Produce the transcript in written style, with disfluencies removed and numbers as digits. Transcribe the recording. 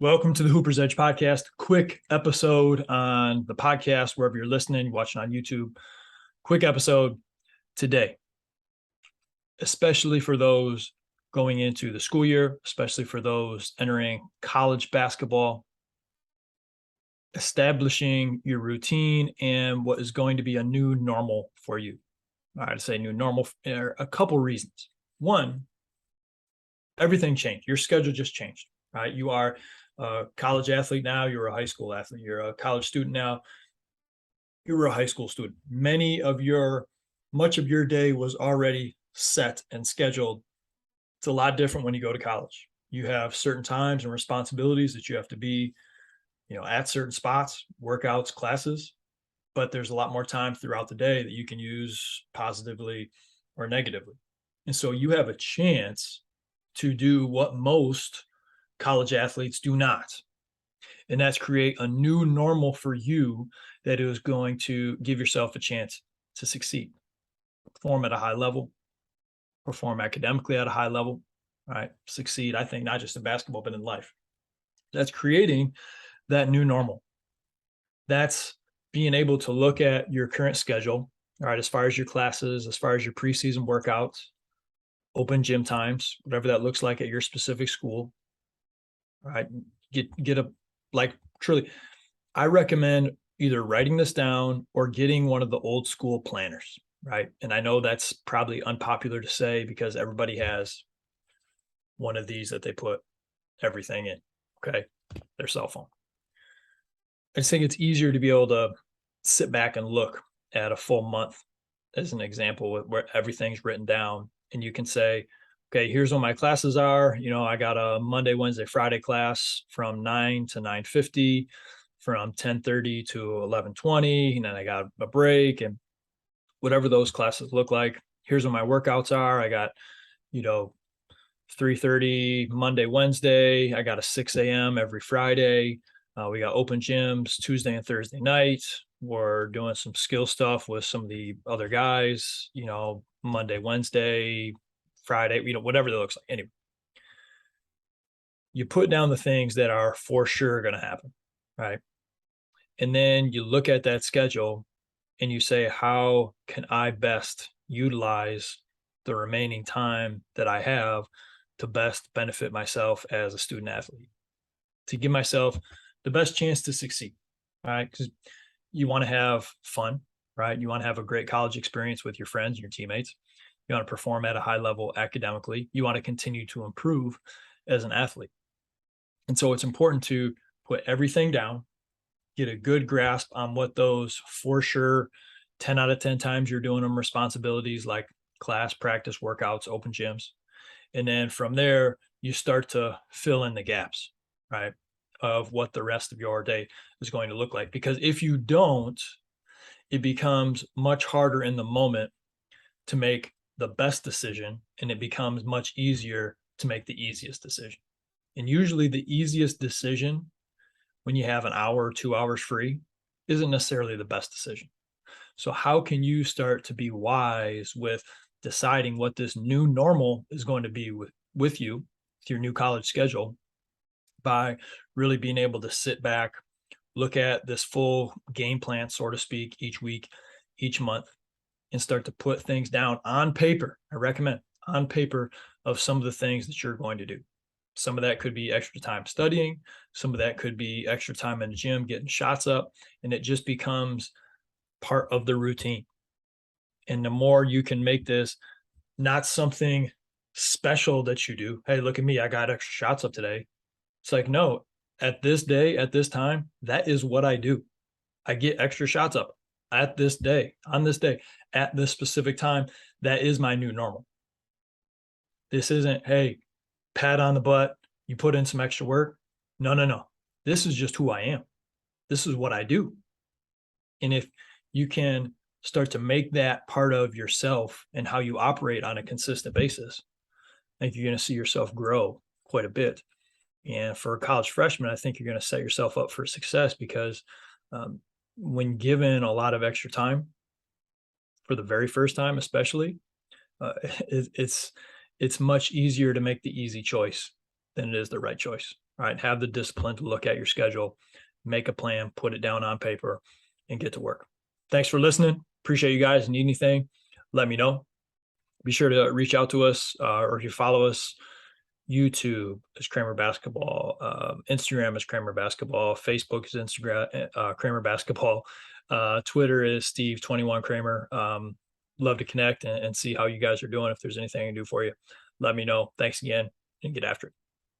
Welcome to the Hooper's Edge podcast. Quick episode on the podcast, wherever you're listening, watching on YouTube. Quick episode today, especially for those going into the school year, especially for those entering college basketball, establishing your routine and what is going to be a new normal for you. I'd say new normal for a couple reasons. One, everything changed. Your schedule just changed, right? You are a college athlete now, you're a high school athlete, you're a college student now, you were a high school student. Much of your day was already set and scheduled. It's a lot different when you go to college. You have certain times and responsibilities that you have to be, at certain spots, workouts, classes, but there's a lot more time throughout the day that you can use positively or negatively. And so you have a chance to do what most college athletes do not. And that's create a new normal for you that is going to give yourself a chance to succeed, perform at a high level, perform academically at a high level, right? Succeed, I think, not just in basketball, but in life. That's creating that new normal. That's being able to look at your current schedule, all right, as far as your classes, as far as your preseason workouts, open gym times, whatever that looks like at your specific school. All right. Truly, I recommend either writing this down or getting one of the old school planners, right? And I know that's probably unpopular to say because everybody has one of these that they put everything in, okay? Their cell phone. I just think it's easier to be able to sit back and look at a full month as an example where everything's written down and you can say, okay, here's what my classes are. I got a Monday, Wednesday, Friday class from 9 to 9:50, from 10:30 to 11:20, and then I got a break and whatever those classes look like. Here's what my workouts are. I got, 3:30 Monday, Wednesday. I got a 6 a.m. every Friday. We got open gyms Tuesday and Thursday night. We're doing some skill stuff with some of the other guys, Monday, Wednesday, Friday, whatever that looks like. Anyway, you put down the things that are for sure going to happen, right? And then you look at that schedule and you say, how can I best utilize the remaining time that I have to best benefit myself as a student athlete, to give myself the best chance to succeed, right? Because you want to have fun, right? You want to have a great college experience with your friends and your teammates. You want to perform at a high level academically. You want to continue to improve as an athlete. And so it's important to put everything down, get a good grasp on what those for sure 10 out of 10 times you're doing them responsibilities like class, practice, workouts, open gyms. And then from there, you start to fill in the gaps, right, of what the rest of your day is going to look like. Because if you don't, it becomes much harder in the moment to make the best decision, and it becomes much easier to make the easiest decision. And usually the easiest decision when you have an hour or 2 hours free isn't necessarily the best decision. So how can you start to be wise with deciding what this new normal is going to be with you, with your new college schedule, by really being able to sit back, look at this full game plan, so to speak, each week, each month, and start to put things down on paper. I recommend on paper of some of the things that you're going to do. Some of that could be extra time studying. Some of that could be extra time in the gym, getting shots up, and it just becomes part of the routine. And the more you can make this not something special that you do, hey, look at me, I got extra shots up today. It's like, no, at this day, at this time, that is what I do. I get extra shots up at this day, on this day, at this specific time. That is my new normal. This isn't, hey, pat on the butt, you put in some extra work. No. This is just who I am. This is what I do. And if you can start to make that part of yourself and how you operate on a consistent basis, I think you're going to see yourself grow quite a bit. And for a college freshman, I think you're going to set yourself up for success because when given a lot of extra time, for the very first time especially, it's much easier to make the easy choice than it is the right choice. right? Have the discipline to look at your schedule, make a plan, put it down on paper, and get to work. Thanks for listening. Appreciate you guys. Need anything, let me know. Be sure to reach out to us, or if you follow us, YouTube is Kramer Basketball, Instagram is Kramer Basketball, Facebook is Instagram Kramer Basketball, Twitter is Steve21 Kramer. Love to connect and see how you guys are doing. If there's anything I can do for you, let me know. Thanks again, and get after it.